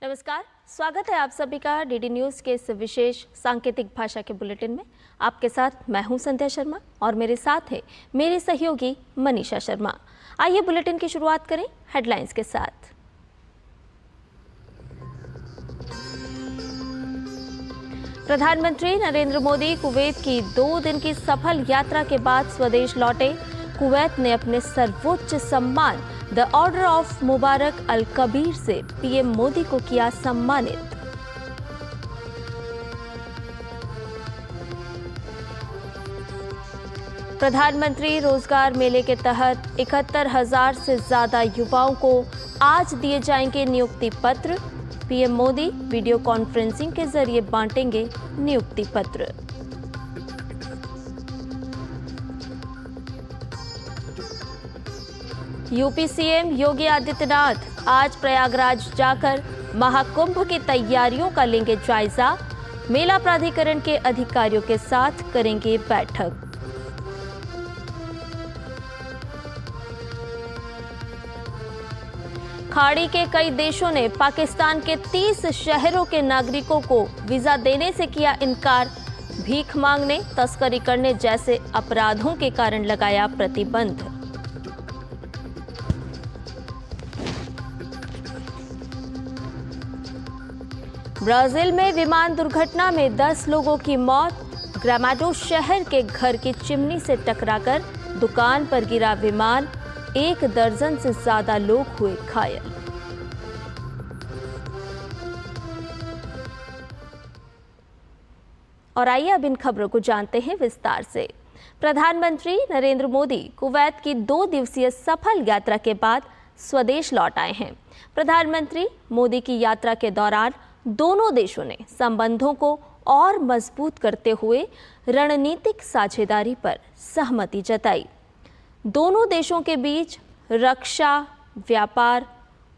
नमस्कार, स्वागत है आप सभी का डीडी न्यूज़ के इस विशेष सांकेतिक भाषा के बुलेटिन में। आपके साथ मैं हूं संध्या शर्मा और मेरे साथ है मेरी सहयोगी मनीषा शर्मा। आइए बुलेटिन की शुरुआत करें हेडलाइंस के साथ। प्रधानमंत्री नरेंद्र मोदी कुवैत की 2 दिन की सफल यात्रा के बाद स्वदेश लौटे। कुवैत ने अपने सर्वोच्च सम्मान the order of Mubarak al Kabir से पीएम मोदी को किया सम्मानित। प्रधानमंत्री रोजगार मेले के तहत 71,000 से ज्यादा युवाओं को आज दिए जाएंगे नियुक्ति पत्र। पीएम मोदी वीडियो कॉन्फ्रेंसिंग के जरिए बांटेंगे नियुक्ति पत्र। यूपी सीएम योगी आदित्यनाथ आज प्रयागराज जाकर महाकुंभ की तैयारियों का लेंगे जायजा। मेला प्राधिकरण के अधिकारियों के साथ करेंगे बैठक। खाड़ी के कई देशों ने पाकिस्तान के 30 शहरों के नागरिकों को वीजा देने से किया इनकार। भीख मांगने, तस्करी करने जैसे अपराधों के कारण लगाया प्रतिबंध। ब्राजील में विमान दुर्घटना में 10 लोगों की मौत। ग्रामाडो शहर के घर की चिमनी से टकराकर दुकान पर गिरा विमान। 1 दर्जन से ज्यादा लोग हुए घायल। और आइए अब इन खबरों को जानते हैं विस्तार से। प्रधानमंत्री नरेंद्र मोदी कुवैत की 2 दिवसीय सफल यात्रा के बाद स्वदेश लौट आए हैं। प्रधानमंत्री मोदी की यात्रा के दौरान दोनों देशों ने संबंधों को और मजबूत करते हुए रणनीतिक साझेदारी पर सहमति जताई। दोनों देशों के बीच रक्षा, व्यापार,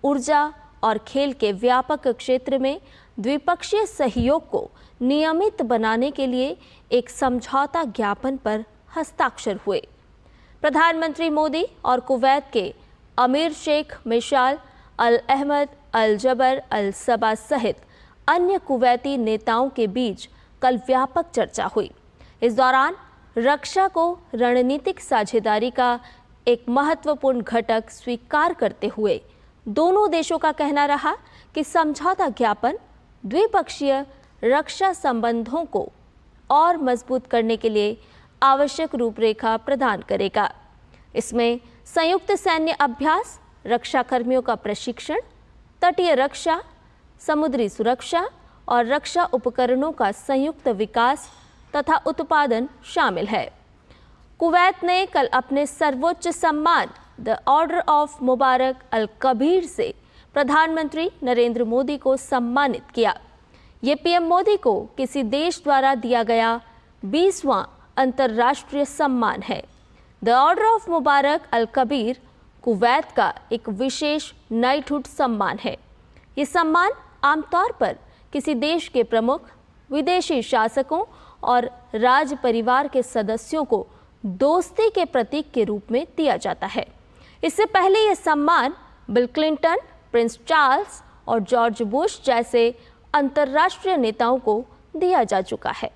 ऊर्जा और खेल के व्यापक क्षेत्र में द्विपक्षीय सहयोग को नियमित बनाने के लिए एक समझौता ज्ञापन पर हस्ताक्षर हुए। प्रधानमंत्री मोदी और कुवैत के अमीर शेख मिशाल अल अहमद अल जबर अल सबा सहित अन्य कुवैती नेताओं के बीच कल व्यापक चर्चा हुई। इस दौरान रक्षा को रणनीतिक साझेदारी का एक महत्वपूर्ण घटक स्वीकार करते हुए दोनों देशों का कहना रहा कि समझौता ज्ञापन द्विपक्षीय रक्षा संबंधों को और मजबूत करने के लिए आवश्यक रूपरेखा प्रदान करेगा। इसमें संयुक्त सैन्य अभ्यास, रक्षा कर्मियों का प्रशिक्षण, तटीय रक्षा, समुद्री सुरक्षा और रक्षा उपकरणों का संयुक्त विकास तथा उत्पादन शामिल है। कुवैत ने कल अपने सर्वोच्च सम्मान the order of Mubarak al Kabir से प्रधानमंत्री नरेंद्र मोदी को सम्मानित किया। ये पीएम मोदी को किसी देश द्वारा दिया गया 20वां अंतर्राष्ट्रीय सम्मान है। The order of Mubarak al Kabir Kuwait का एक विशेष नाइटहुड सम्मान है। ये सम्मान आमतौर पर किसी देश के प्रमुख, विदेशी शासकों और राज परिवार के सदस्यों को दोस्ती के प्रतीक के रूप में दिया जाता है। इससे पहले यह सम्मान बिल क्लिंटन, प्रिंस चार्ल्स और जॉर्ज बुश जैसे अंतर्राष्ट्रीय नेताओं को दिया जा चुका है।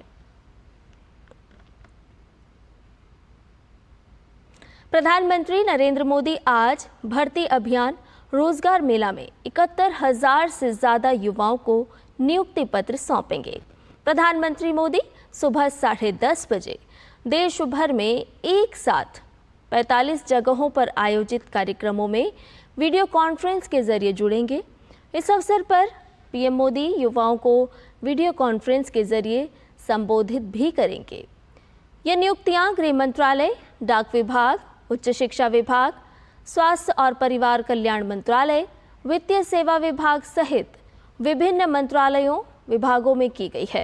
प्रधानमंत्री नरेंद्र मोदी आज भर्ती अभियान रोजगार मेला में 71,000 से ज्यादा युवाओं को नियुक्ति पत्र सौंपेंगे। प्रधानमंत्री मोदी सुबह 10:30 बजे देश भर में एक साथ 45 जगहों पर आयोजित कार्यक्रमों में वीडियो कॉन्फ्रेंस के जरिए जुड़ेंगे। इस अवसर पर पीएम मोदी युवाओं को वीडियो कॉन्फ्रेंस के जरिए संबोधित भी करेंगे। ये नियुक्तियां गृह मंत्रालय, डाक विभाग, उच्च शिक्षा विभाग, स्वास्थ्य और परिवार कल्याण मंत्रालय, वित्तीय सेवा विभाग सहित विभिन्न मंत्रालयों, विभागों में की गई है।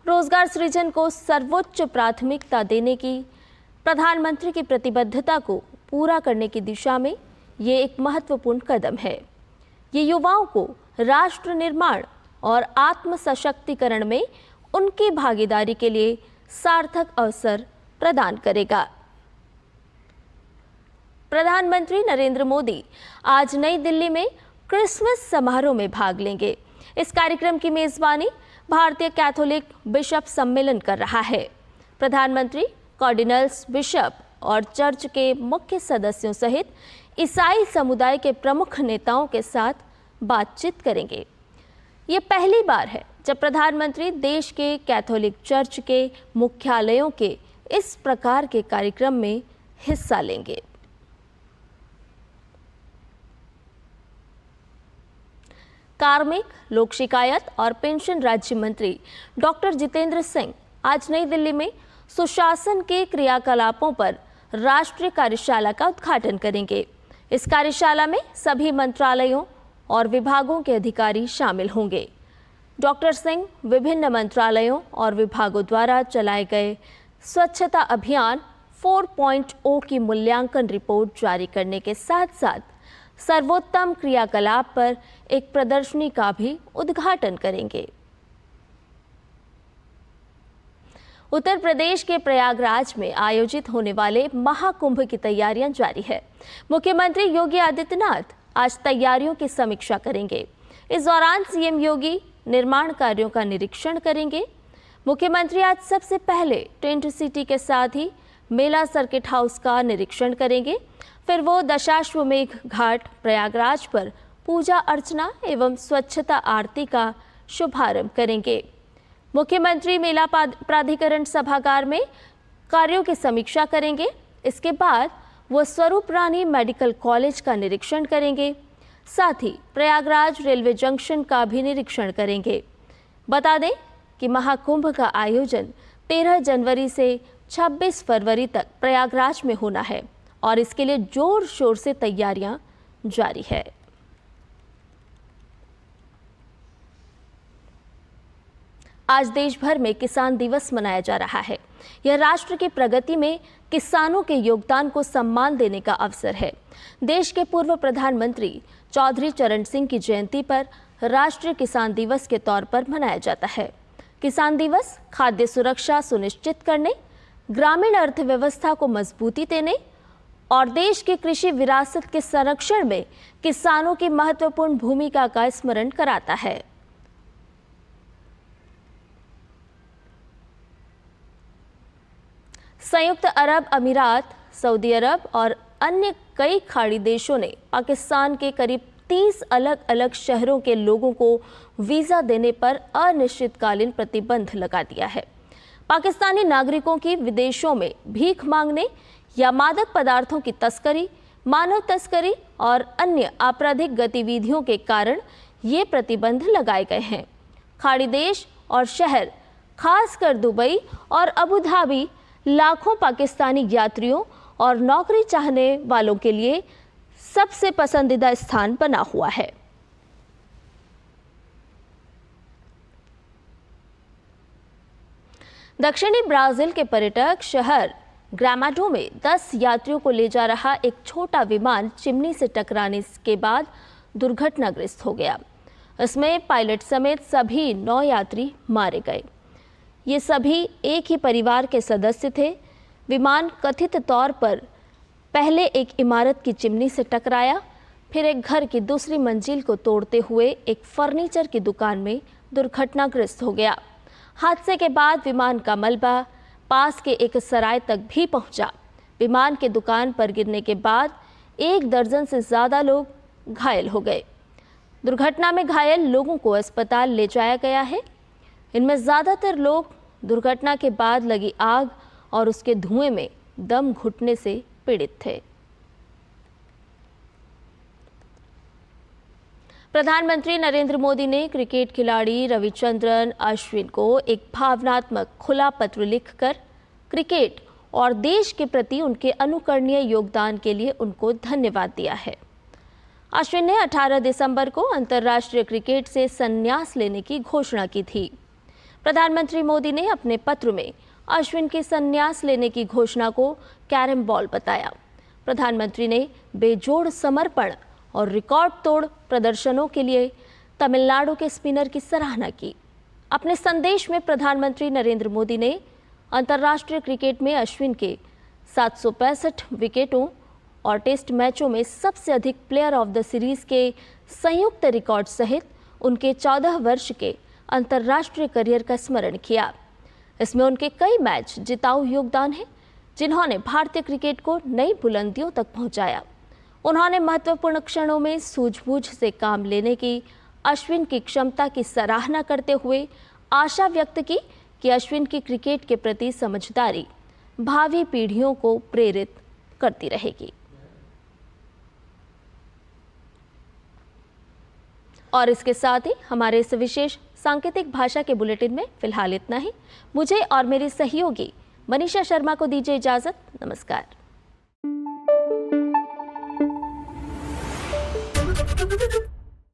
रोजगार सृजन को सर्वोच्च प्राथमिकता देने की प्रधानमंत्री की प्रतिबद्धता को पूरा करने की दिशा में ये एक महत्वपूर्ण कदम है। ये युवाओं को राष्ट्र निर्माण और आत्म सशक्तिकरण में उनकी भागीदारी के लिए सार्थक अवसर प्रदान करेगा। प्रधानमंत्री नरेंद्र मोदी आज नई दिल्ली में क्रिसमस समारोह में भाग लेंगे। इस कार्यक्रम की मेजबानी भारतीय कैथोलिक बिशप सम्मेलन कर रहा है। प्रधानमंत्री कार्डिनल्स, बिशप और चर्च के मुख्य सदस्यों सहित ईसाई समुदाय के प्रमुख नेताओं के साथ बातचीत करेंगे। ये पहली बार है जब प्रधानमंत्री देश के कैथोलिक चर्च के मुख्यालयों के इस प्रकार के कार्यक्रम में हिस्सा लेंगे। कार्मिक, लोक शिकायत और पेंशन राज्य मंत्री डॉक्टर जितेंद्र सिंह आज नई दिल्ली में सुशासन के क्रियाकलापों पर राष्ट्रीय कार्यशाला का उद्घाटन करेंगे। इस कार्यशाला में सभी मंत्रालयों और विभागों के अधिकारी शामिल होंगे। डॉक्टर सिंह विभिन्न मंत्रालयों और विभागों द्वारा चलाए गए स्वच्छता अभियान 4.0 की मूल्यांकन रिपोर्ट जारी करने के साथ साथ सर्वोत्तम क्रियाकलाप पर एक प्रदर्शनी का भी उद्घाटन करेंगे। उत्तर प्रदेश के प्रयागराज में आयोजित होने वाले महाकुंभ की तैयारियां जारी है। मुख्यमंत्री योगी आदित्यनाथ आज तैयारियों की समीक्षा करेंगे। इस दौरान सीएम योगी निर्माण कार्यों का निरीक्षण करेंगे। मुख्यमंत्री आज सबसे पहले टेंट सिटी के साथ ही मेला सर्किट हाउस का निरीक्षण करेंगे। फिर वो दशाश्वमेध घाट प्रयागराज पर पूजा अर्चना एवं स्वच्छता आरती का शुभारंभ करेंगे। मुख्यमंत्री मेला प्राधिकरण सभागार में कार्यों की समीक्षा करेंगे। इसके बाद वो स्वरूप रानी मेडिकल कॉलेज का निरीक्षण करेंगे। साथ ही प्रयागराज रेलवे जंक्शन का भी निरीक्षण करेंगे। बता दें कि महाकुंभ का आयोजन 13 जनवरी से 26 फरवरी तक प्रयागराज में होना है और इसके लिए जोर शोर से तैयारियां जारी है। आज देश भर में किसान दिवस मनाया जा रहा है। यह राष्ट्र की प्रगति में किसानों के योगदान को सम्मान देने का अवसर है। देश के पूर्व प्रधानमंत्री चौधरी चरण सिंह की जयंती पर राष्ट्रीय किसान दिवस के तौर पर मनाया जाता है। किसान दिवस खाद्य सुरक्षा सुनिश्चित करने, ग्रामीण अर्थव्यवस्था को मजबूती देने और देश की कृषि विरासत के संरक्षण में किसानों की महत्वपूर्ण भूमिका का स्मरण कराता है। संयुक्त अरब अमीरात, सऊदी अरब और अन्य कई खाड़ी देशों ने पाकिस्तान के करीब 30 अलग अलग शहरों के लोगों को वीज़ा देने पर अनिश्चितकालीन प्रतिबंध लगा दिया है। पाकिस्तानी नागरिकों की विदेशों में भीख मांगने या मादक पदार्थों की तस्करी, मानव तस्करी और अन्य आपराधिक गतिविधियों के कारण ये प्रतिबंध लगाए गए हैं। खाड़ी देश और शहर, खासकर दुबई और अबू धाबी, लाखों पाकिस्तानी यात्रियों और नौकरी चाहने वालों के लिए सबसे पसंदीदा स्थान बना हुआ है। दक्षिणी ब्राजील के पर्यटक शहर ग्रामाडो में 10 यात्रियों को ले जा रहा एक छोटा विमान चिमनी से टकराने के बाद दुर्घटनाग्रस्त हो गया। इसमें पायलट समेत सभी 9 यात्री मारे गए। ये सभी एक ही परिवार के सदस्य थे। विमान कथित तौर पर पहले एक इमारत की चिमनी से टकराया, फिर एक घर की दूसरी मंजिल को तोड़ते हुए एक फर्नीचर की दुकान में दुर्घटनाग्रस्त हो गया। हादसे के बाद विमान का मलबा पास के एक सराय तक भी पहुंचा। विमान के दुकान पर गिरने के बाद 1 दर्जन से ज़्यादा लोग घायल हो गए। दुर्घटना में घायल लोगों को अस्पताल ले जाया गया है। इनमें ज़्यादातर लोग दुर्घटना के बाद लगी आग और उसके धुएं में दम घुटने से पीड़ित थे। प्रधानमंत्री नरेंद्र मोदी ने क्रिकेट खिलाड़ी रविचंद्रन अश्विन को एक भावनात्मक खुला पत्र लिखकर क्रिकेट और देश के प्रति उनके अनुकरणीय योगदान के लिए उनको धन्यवाद दिया है। अश्विन ने 18 दिसंबर को अंतर्राष्ट्रीय क्रिकेट से संन्यास लेने की घोषणा की थी। प्रधानमंत्री मोदी ने अपने पत्र में अश्विन के संन्यास लेने की घोषणा को कैरम बॉल बताया। प्रधानमंत्री ने बेजोड़ समर्पण और रिकॉर्ड तोड़ प्रदर्शनों के लिए तमिलनाडु के स्पिनर की सराहना की। अपने संदेश में प्रधानमंत्री नरेंद्र मोदी ने अंतर्राष्ट्रीय क्रिकेट में अश्विन के 765 विकेटों और टेस्ट मैचों में सबसे अधिक प्लेयर ऑफ द सीरीज के संयुक्त रिकॉर्ड सहित उनके 14 वर्ष के अंतर्राष्ट्रीय करियर का स्मरण किया। इसमें उनके कई मैच जिताऊ योगदान है, जिन्होंने भारतीय क्रिकेट को नई बुलंदियों तक पहुंचाया। उन्होंने महत्वपूर्ण क्षणों में सूझबूझ से काम लेने की अश्विन की क्षमता की सराहना करते हुए आशा व्यक्त की कि अश्विन की क्रिकेट के प्रति समझदारी भावी पीढ़ियों को प्रेरित करती रहेगी। और इसके साथ ही हमारे इस विशेष सांकेतिक भाषा के बुलेटिन में फिलहाल इतना ही। मुझे और मेरी सहयोगी मनीषा शर्मा को दीजिए इजाजत। नमस्कार।